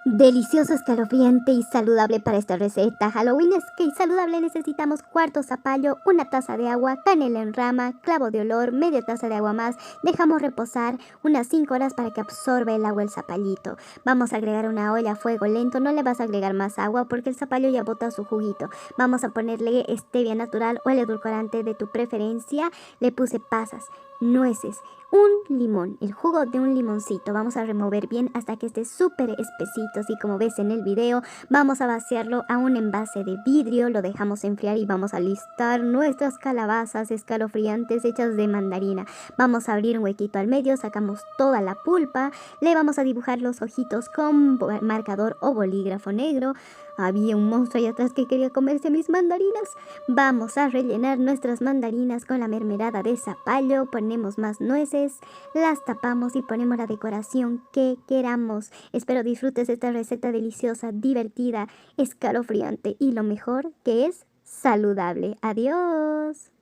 Delicioso, escalofriante y saludable para esta receta. Halloween es que saludable necesitamos cuarto zapallo, una taza de agua, canela en rama, clavo de olor, media taza de agua más. Dejamos reposar unas 5 horas para que absorba el agua el zapallito. Vamos a agregar una olla a fuego lento, no le vas a agregar más agua porque el zapallo ya bota su juguito. Vamos a ponerle stevia natural o el edulcorante de tu preferencia. Le puse pasas, nueces, un limón, el jugo de un limoncito. Vamos a remover bien hasta que esté súper espesito, así como ves en el video. Vamos a vaciarlo a un envase de vidrio, lo dejamos enfriar y vamos a listar nuestras calabazas escalofriantes hechas de mandarina. Vamos a abrir un huequito al medio, sacamos toda la pulpa, le vamos a dibujar los ojitos con marcador o bolígrafo negro. Había un monstruo allá atrás que quería comerse mis mandarinas. Vamos a rellenar nuestras mandarinas con la mermelada de zapallo, ponemos más nueces, las tapamos y ponemos la decoración que queramos. Espero disfrutes esta receta deliciosa, divertida, escalofriante y lo mejor que es saludable. Adiós.